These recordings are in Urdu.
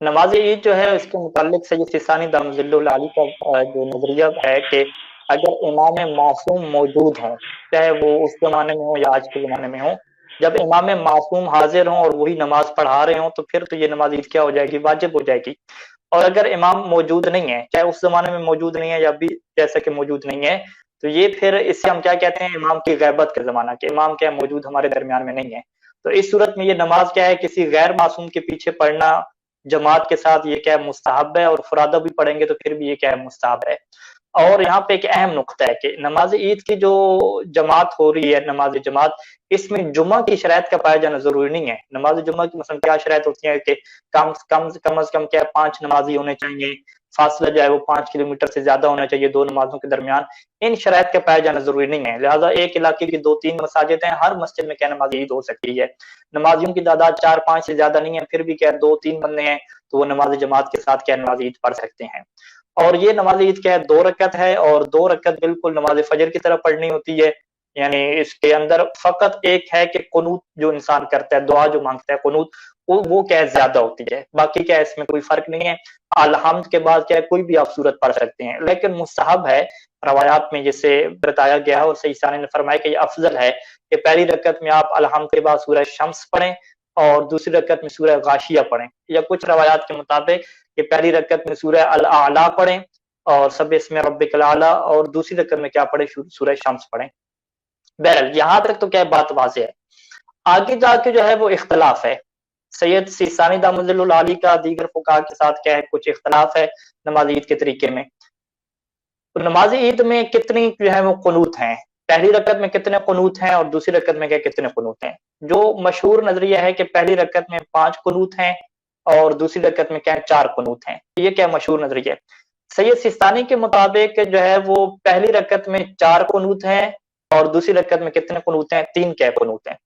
نماز عید جو ہے اس کے متعلق سید سیستانی دامت العالی کا جو نظریہ ہے کہ اگر امام معصوم موجود ہوں، چاہے وہ اس زمانے میں ہوں یا آج کے زمانے میں ہوں، جب امام معصوم حاضر ہوں اور وہی نماز پڑھا رہے ہوں تو پھر تو یہ نماز عید کیا ہو جائے گی، واجب ہو جائے گی۔ اور اگر امام موجود نہیں ہے، چاہے اس زمانے میں موجود نہیں ہے یا ابھی جیسا کہ موجود نہیں ہے، تو یہ پھر اس سے ہم کیا کہتے ہیں، امام کی غیبت کا زمانہ، کہ امام کیا موجود ہمارے درمیان میں نہیں ہے۔ تو اس صورت میں یہ نماز کیا ہے، کسی غیر معصوم کے پیچھے پڑھنا جماعت کے ساتھ یہ کیا ہے، مستحب ہے، اور فرادہ بھی پڑھیں گے تو پھر بھی یہ کیا ہے، مستحب ہے۔ اور یہاں پہ ایک اہم نقطہ ہے کہ نماز عید کی جو جماعت ہو رہی ہے، نماز جماعت، اس میں جمعہ کی شرائط کا پایا جانا ضروری نہیں ہے۔ نماز جمعہ کی مثلا کیا شرائط ہوتی ہیں کہ کم از کم کیا 5 نمازی ہونے چاہیے، فاصلہ جو ہے وہ 5 کلومیٹر سے زیادہ ہونا چاہیے دو نمازوں کے درمیان۔ ان شرائط کا پایا جانا ضروری نہیں ہے، لہٰذا ایک علاقے کی 2-3 مساجد ہیں، ہر مسجد میں کیا نماز عید ہو سکتی ہے۔ نمازیوں کی تعداد 4-5 سے زیادہ نہیں ہے، پھر بھی کیا 2-3 بندے ہیں تو وہ نماز جماعت کے ساتھ کیا نماز عید پڑھ سکتے ہیں۔ اور یہ نماز عید کیا ہے، 2 رکعت ہے، اور 2 رکعت بالکل نماز فجر کی طرح پڑھنی ہوتی ہے۔ یعنی اس کے اندر فقط ایک ہے کہ قنوت جو انسان کرتا ہے، دعا جو مانگتا ہے قنوت، وہ کیا ہے زیادہ ہوتی ہے، باقی کیا ہے اس میں کوئی فرق نہیں ہے۔ الحمد کے بعد کیا ہے کوئی بھی آپ صورت پڑھ سکتے ہیں، لیکن مستحب ہے روایات میں جسے بتایا گیا ہے، اور سید ثانی نے فرمایا کہ یہ افضل ہے کہ پہلی رکعت میں آپ الحمد کے بعد سورہ شمس پڑھیں اور دوسری رکعت میں سورہ غاشیہ پڑھیں، یا کچھ روایات کے مطابق کہ پہلی رکعت میں سورہ الاعلیٰ پڑھیں اور سبح اسم ربک الاعلیٰ، اور دوسری رکعت میں کیا پڑھیں، سورہ شمس پڑھیں۔ بہرحال یہاں تک تو کیا بات واضح ہے۔ آگے جا کے جو ہے وہ اختلاف ہے، سید سیستانی دامت العالی کا دیگر فقہا کے ساتھ کیا ہے کچھ اختلاف ہے نماز عید کے طریقے میں۔ تو نماز عید میں کتنی جو ہے وہ قنوت ہیں، پہلی رکعت میں کتنے قنوت ہیں اور دوسری رکعت میں کیا کتنے قنوت ہیں؟ جو مشہور نظریہ ہے کہ پہلی رکعت میں 5 قنوت ہیں اور دوسری رکعت میں کیا 4 قنوت ہیں، یہ کیا مشہور نظریہ ہے۔ سید سیستانی کے مطابق جو ہے وہ پہلی رکعت میں 4 قنوت ہیں اور دوسری رکعت میں کتنے قنوت ہیں، 3 کیا قنوت ہیں۔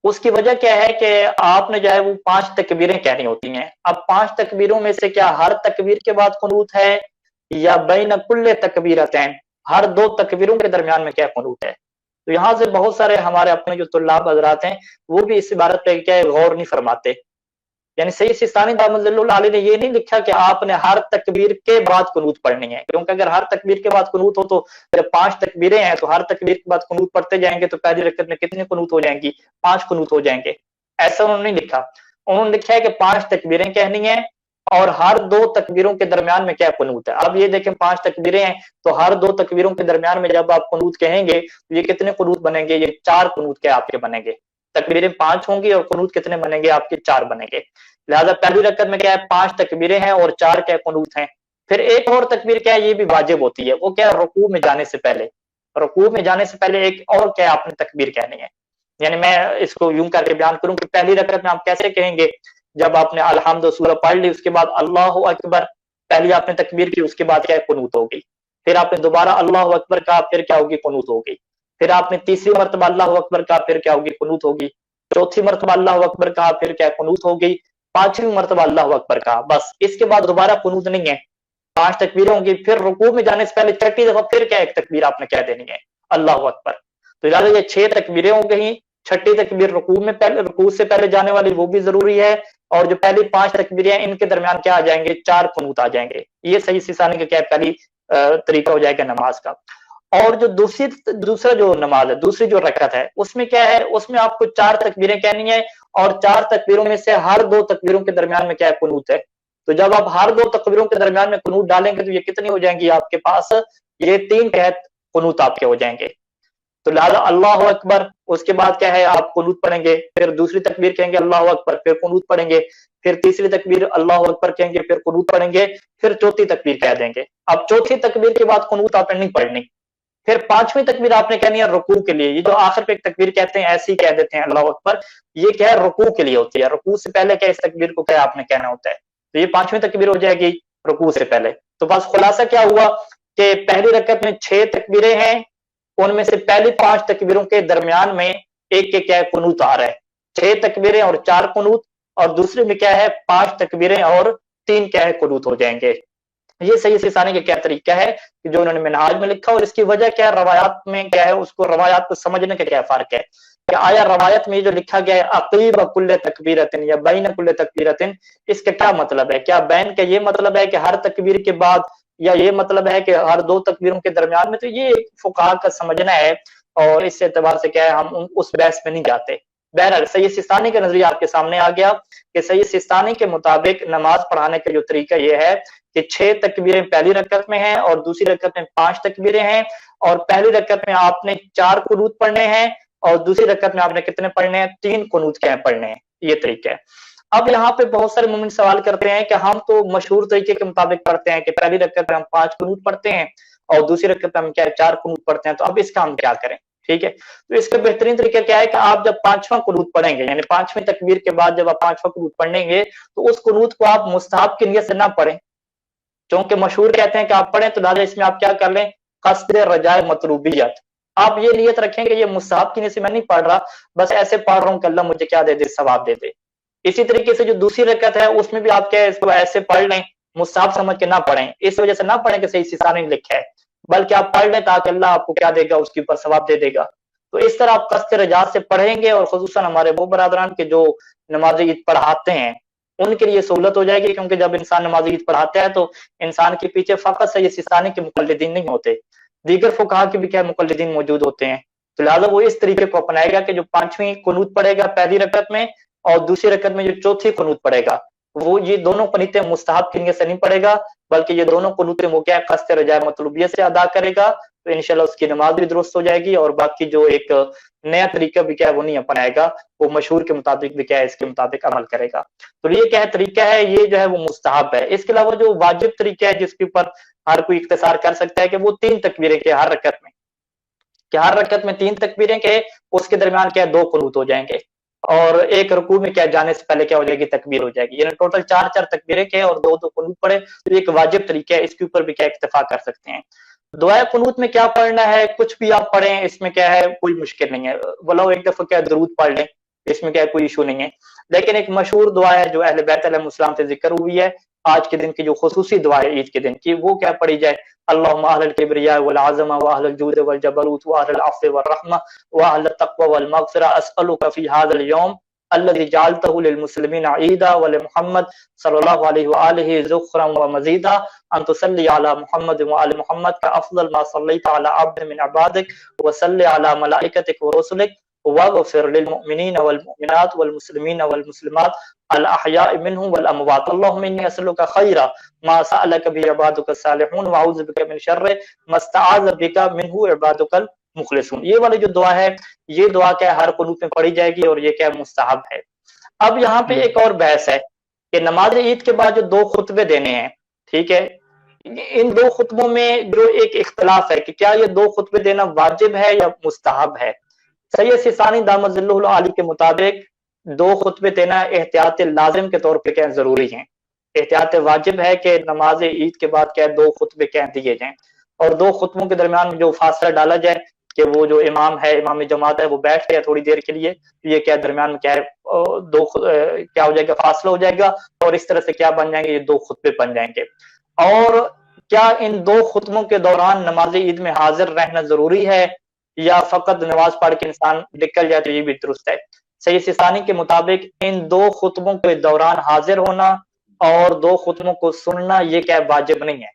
اس کی وجہ کیا ہے کہ آپ نے جو ہے وہ 5 تکبیریں کہنی ہوتی ہیں۔ اب 5 تکبیروں میں سے کیا ہر تکبیر کے بعد قنوت ہے، یا بین کل تکبیرتین، ہر 2 تکبیروں کے درمیان میں کیا قنوت ہے؟ تو یہاں سے بہت سارے ہمارے اپنے جو طلاب حضرات ہیں وہ بھی اس عبارت پہ کیا غور نہیں فرماتے۔ یعنی سید سیستانی دامت العالی نے یہ نہیں لکھا کہ آپ نے ہر تکبیر کے بعد قنوت پڑھنی ہے، کیونکہ اگر ہر تکبیر کے بعد قنوت ہو تو 5 تکبیریں ہیں تو ہر تکبیر کے بعد قنوت پڑھتے جائیں گے تو پہلی رکعت میں کتنے قنوت ہو جائیں گی، 5 قنوت ہو جائیں گے۔ ایسا انہوں نے نہیں لکھا، انہوں نے لکھا ہے کہ 5 تکبیریں کہنی ہیں اور ہر 2 تکبیروں کے درمیان میں کیا قنوت ہے۔ اب یہ دیکھیں 5 تکبیریں ہیں تو ہر 2 تکبیروں کے درمیان میں جب آپ قنوت کہیں گے تو یہ کتنے قنوت بنیں گے، یہ 4 قنوت کیا آپ کے بنیں گے۔ تکبیریں 5 ہوں گی اور قنوت کتنے بنیں گے آپ کے، 4 بنیں گے۔ لہذا پہلی رکعت میں کیا ہے 5 تکبیریں ہیں اور 4 کیا قنوت ہیں۔ پھر ایک اور تکبیر کیا ہے، یہ بھی واجب ہوتی ہے، وہ کیا ہے رکوع میں جانے سے پہلے، رکوع میں جانے سے پہلے ایک اور کیا آپ نے تکبیر کہنی ہے۔ یعنی میں اس کو یوں کر کے بیان کروں کہ پہلی رکعت میں آپ کیسے کہیں گے، جب آپ نے الحمد سورہ پڑھ لی، اس کے بعد اللہ اکبر، پہلی آپ نے تکبیر کی، اس کے بعد کیا قنوت ہوگی، پھر آپ نے دوبارہ اللہ اکبر کہا، پھر کیا ہوگی قنوت ہوگی، پھر آپ نے تیسری مرتبہ اللہ اکبر کہا، پھر کیا ہوگی قنوت ہوگی، چوتھی مرتبہ اللہ اکبر کہا، پھر کیا قنوت ہوگی، 5ویں مرتبہ اللہ اکبر کہا، بس اس کے بعد دوبارہ قنوت نہیں ہے۔ 5 تکبیریں ہوں گی، پھر رکوع میں جانے سے پہلے 6ٹھی دفعہ پھر کیا ایک تکبیر آپ نے کہہ دینی ہے، اللہ اکبر۔ تو لہٰذا یہ 6 تکبیریں ہو گئی، 6ٹھی تکبیر رکوع میں پہلے، رکوع سے پہلے جانے والی وہ بھی ضروری ہے، اور جو پہلی 5 تکبیریں ہیں ان کے درمیان کیا آ جائیں گے، 4 قنوت آ جائیں گے۔ یہ صحیح سیستانی کا کیا پہلی طریقہ ہو جائے گا نماز کا۔ اور جو دوسرا جو نماز ہے، دوسری جو رکعت ہے، اس میں کیا ہے، اس میں آپ کو 4 تکبیریں کہنی ہے اور 4 تکبیروں میں سے ہر 2 تکبیروں کے درمیان میں کیا ہے قنوت ہے۔ تو جب آپ ہر 2 تکبیروں کے درمیان میں قنوت ڈالیں گے تو یہ کتنی ہو جائیں گی آپ کے پاس، یہ 3 قنوت آپ کے ہو جائیں گے۔ تو لہٰذا اللہ اکبر، اس کے بعد کیا ہے آپ قنوت پڑھیں گے، پھر دوسری تکبیر کہیں گے اللہ اکبر، پھر قنوت پڑھیں گے، پھر تیسری تکبیر اللہ اکبر کہیں گے، پھر قنوت پڑھیں گے، پھر چوتھی تکبیر کہہ دیں گے۔ اب چوتھی تکبیر کے بعد قنوت آپ نے نہیں پڑھنی، پھر 5ویں تکبیر آپ نے کہنی ہے رکوع کے لیے۔ یہ جو آخر پہ ایک تکبیر کہتے ہیں ایسے ہی کہہ دیتے ہیں اللہ اکبر، یہ کیا ہے رکوع کے لیے ہوتی ہے، رکوع سے پہلے کیا اس تکبیر کو کیا آپ نے کہنا ہوتا ہے، تو یہ 5ویں تکبیر ہو جائے گی رکوع سے پہلے۔ تو بس خلاصہ کیا ہوا کہ پہلی رکعت میں 6 تکبیریں ہیں، ان میں سے پہلی 5 تکبیروں کے درمیان میں ایک کے کیا ہے قنوت آ رہا ہے، 6 تکبیریں اور 4 قنوت، اور دوسرے میں کیا ہے 5 تکبیریں اور 3 کیا ہے قنوت ہو جائیں گے۔ یہ صحیح سیستانی کا کیا طریقہ ہے جو انہوں نے منہاج میں لکھا، اور اس کی وجہ کیا ہے روایات میں کیا ہے، اس کو روایات کو سمجھنے کا کیا فرق ہے۔ کہ آیا روایت میں جو لکھا گیا ہے عقیب کل تکبیرتن یا بین کل تکبیرتن، اس کا کیا مطلب ہے؟ کیا بین کا یہ مطلب ہے کہ ہر تکبیر کے بعد، یا یہ مطلب ہے کہ ہر دو تکبیروں کے درمیان میں؟ تو یہ فقہا کا سمجھنا ہے، اور اس اعتبار سے کیا ہے ہم اس بحث میں نہیں جاتے۔ بہرحال سید سستانی کا نظریہ آپ کے سامنے آ گیا کہ سید سستانی کے مطابق نماز پڑھانے کا جو طریقہ یہ ہے کہ 6 تکبیریں پہلی رکعت میں ہیں اور دوسری رکعت میں 5 تکبیریں ہیں، اور پہلی رکعت میں آپ نے 4 قنوت پڑھنے ہیں اور دوسری رکعت میں آپ نے کتنے پڑھنے ہیں؟ 3 قنوت کیا پڑھنے ہیں، یہ طریقہ ہے۔ اب یہاں پہ بہت سارے مومن سوال کرتے ہیں کہ ہم تو مشہور طریقے کے مطابق پڑھتے ہیں کہ پہلی رکعت میں ہم 5 قنوت پڑھتے ہیں اور دوسری رکعت میں ہم کیا 4 قنوت پڑھتے ہیں، تو اب اس کا ہم کیا کریں؟ ٹھیک ہے، تو اس کا بہترین طریقہ کیا ہے کہ آپ جب 5واں قنوت پڑھیں گے، یعنی 5ویں تکبیر کے بعد جب آپ 5واں قنوت پڑھیں گے، تو اس قنوت کو آپ مستحب کی نیت سے نہ پڑھیں، چونکہ مشہور کہتے ہیں کہ آپ پڑھیں، تو لہٰذا اس میں آپ کیا کر لیں؟ قصد رجائے مطلوبیت، آپ یہ نیت رکھیں کہ یہ مستحب کی نیت سے میں نہیں پڑھ رہا، بس ایسے پڑھ رہا ہوں کہ اللہ مجھے کیا دے دے؟ ثواب دے دے۔ اسی طریقے سے جو دوسری رکعت ہے اس میں بھی آپ کیا اس کو ایسے پڑھ لیں، مستحب سمجھ کے نہ پڑھیں، اس وجہ سے نہ پڑھیں کہ سید سستانی نے لکھا ہے، بلکہ آپ پڑھ لیں تاکہ اللہ آپ کو کیا دے گا؟ اس کے اوپر ثواب دے دے گا۔ تو اس طرح آپ قصد رجاء سے پڑھیں گے، اور خصوصاً ہمارے وہ برادران کے جو نماز عید پڑھاتے ہیں ان کے لیے سہولت ہو جائے گی، کیونکہ جب انسان نماز عید پڑھاتا ہے تو انسان کے پیچھے فقط سید سستانی کے مقلدین نہیں ہوتے، دیگر فقہا کے بھی کیا مقلدین موجود ہوتے ہیں، تو لہٰذا وہ اس طریقے کو اپنائے گا کہ جو 5ویں قنوت پڑھے گا پہلی رکعت میں اور دوسری رکعت میں جو 4تھی قنوت پڑھے گا، وہ یہ دونوں قنوتیں مستحب کی نیت سے نہیں پڑھے گا، بلکہ یہ دونوں قنوتیں وہ کیا قصد رجاء مطلوبیت سے ادا کرے گا، تو انشاءاللہ اس کی نماز بھی درست ہو جائے گی، اور باقی جو ایک نیا طریقہ بھی کیا ہے وہ نہیں اپنائے گا، وہ مشہور کے مطابق بھی کیا ہے اس کے مطابق عمل کرے گا۔ تو یہ کیا ہے طریقہ ہے، یہ جو ہے وہ مستحب ہے۔ اس کے علاوہ جو واجب طریقہ ہے جس کے اوپر ہر کوئی اختصار کر سکتا ہے کہ وہ 3 تکبیریں کے ہر رکعت میں، کہ ہر رکعت میں 3 تکبیریں کے اس کے درمیان کیا 2 قنوت ہو جائیں گے، اور ایک رکوع میں کیا جانے سے پہلے کیا ہو جائے گی؟ تکبیر ہو جائے گی، یعنی ٹوٹل 4 تکبیریں کے اور 2 قنوت پڑے، تو ایک واجب طریقہ ہے، اس کے اوپر بھی کیا اکتفا کر سکتے ہیں۔ دعائے قنوت میں کیا پڑھنا ہے؟ کچھ بھی آپ پڑھیں، اس میں کیا ہے کوئی مشکل نہیں ہے، ولو ایک دفعہ کیا درود پڑھ لیں، اس میں کیا کوئی ایشو نہیں ہے، لیکن ایک مشہور دعا ہے جو اہل بیت علیہ السلام سے ذکر ہوئی ہے آج کے دن کی، جو خصوصی دعا ہے عید کے دن کی، وہ کیا پڑھی جائے؟ اللہم اہل الکبریاء والعظمہ واہل الجود والجبروت واہل العفو والرحمہ واہل التقوی والمغفرہ، اسألک فی ھذا اليوم الذي جعلته للمسلمين عيدا ولمحمد صلی اللہ علیہ وآلہ ذخرا ومزیدا ان تصلی علی محمد وآل محمد كأفضل ما صلیت علی عبد من عبادک وصلی علی ملائکتک ورسلک واغفر للمؤمنین والمؤمنات والمسلمین والمسلمات الاحیاء منهم والاموات اللهم انی اسألک خیر ما سألک به عبادک الصالحون واعوذ بک من شر ما استعاذ بک منه عبادک مخلصون۔ یہ والی جو دعا ہے، یہ دعا کیا ہر قنوت میں پڑھی جائے گی، اور یہ کیا مستحب ہے۔ اب یہاں پہ ایک اور بحث ہے کہ نماز عید کے بعد جو 2 خطبے دینے ہیں، ٹھیک ہے، ان 2 خطبوں میں جو ایک اختلاف ہے کہ کیا یہ 2 خطبے دینا واجب ہے یا مستحب ہے۔ سید سستانی دامت ظلہ العالی کے مطابق 2 خطبے دینا احتیاط لازم کے طور پہ کیا ضروری ہیں، احتیاط واجب ہے کہ نماز عید کے بعد کیا 2 خطبے کیا دیے جائیں، اور 2 خطبوں کے درمیان جو فاصلہ ڈالا جائے کہ وہ جو امام ہے، امام جماعت ہے، وہ بیٹھ گیا تھوڑی دیر کے لیے، یہ کیا درمیان میں کیا ہے کیا ہو جائے گا؟ فاصلہ ہو جائے گا، اور اس طرح سے کیا بن جائیں گے؟ یہ 2 خطبے بن جائیں گے۔ اور کیا ان 2 خطبوں کے دوران نماز عید میں حاضر رہنا ضروری ہے، یا فقط نماز پڑھ کے انسان نکل جائے تو یہ بھی درست ہے؟ سید سستانی کے مطابق ان 2 خطبوں کے دوران حاضر ہونا اور 2 خطبوں کو سننا یہ کیا واجب نہیں ہے،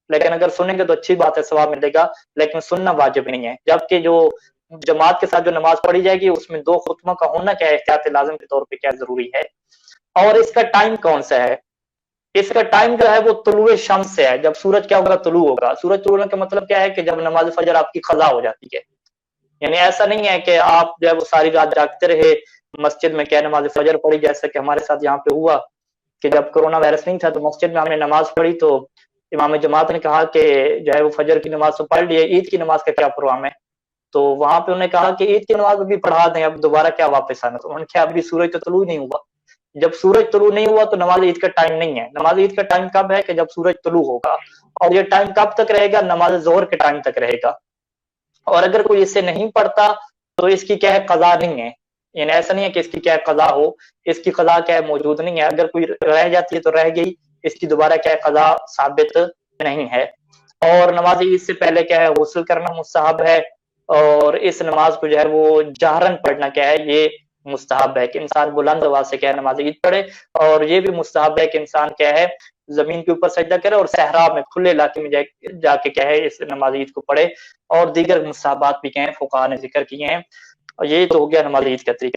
لیکن اگر سنیں گے تو اچھی بات ہے، ثواب ملے گا، لیکن سننا واجب نہیں ہے۔ جبکہ جو جماعت کے ساتھ جو نماز پڑھی جائے گی اس میں 2 خطبوں کا ہونا کیا احتیاط لازم کے طور پہ کیا ضروری ہے۔ اور اس کا ٹائم کون سا ہے؟ اس کا ٹائم جو ہے وہ طلوع شمس سے ہے، جب سورج کیا ہوگا؟ طلوع ہوگا۔ سورج طلوع ہونے کا مطلب کیا ہے کہ جب نماز فجر آپ کی قضا ہو جاتی ہے، یعنی ایسا نہیں ہے کہ آپ جو ہے وہ ساری رات جاگتے رہے مسجد میں کیا نماز فجر پڑھی، جیسا کہ ہمارے ساتھ یہاں پہ ہوا کہ جب کرونا وائرس نہیں تھا تو مسجد میں ہم نے نماز پڑھی، تو امام جماعت نے کہا کہ جو ہے وہ فجر کی نماز تو پڑھ لی ہے، عید کی نماز کا کیا پروگرام ہے؟ تو وہاں پہ انہوں نے کہا کہ عید کی نماز بھی پڑھا دیں، اب دوبارہ کیا واپس آنا؟ تو انہوں نے کہا ابھی سورج تو طلوع نہیں ہوا، جب سورج طلوع نہیں ہوا تو نماز عید کا ٹائم نہیں ہے۔ نماز عید کا ٹائم کب ہے؟ کہ جب سورج طلوع ہوگا، اور یہ ٹائم کب تک رہے گا؟ نماز ظہر کے ٹائم تک رہے گا۔ اور اگر کوئی اس سے نہیں پڑھتا تو اس کی کیا ہے قضا نہیں ہے، یعنی ایسا نہیں ہے کہ اس کی کیا قضا ہو، اس کی قضا کیا ہے موجود نہیں ہے، اگر کوئی رہ جاتی ہے تو رہ گئی، اس کی دوبارہ کیا ہے قضا ثابت نہیں ہے۔ اور نماز عید سے پہلے کیا ہے غسل کرنا مستحب ہے، اور اس نماز کو جو ہے وہ جہرن پڑھنا کیا ہے، یہ مستحب ہے کہ انسان بلند آواز سے کیا ہے نماز عید پڑھے، اور یہ بھی مستحب ہے کہ انسان کیا ہے زمین کے اوپر سجدہ کرے اور صحرا میں کھلے علاقے میں جا کے کیا ہے اس نماز عید کو پڑھے، اور دیگر مستحبات بھی کیا ہیں فقہاء نے ذکر کیے ہیں، اور یہ تو ہو گیا نماز عید کا طریقہ۔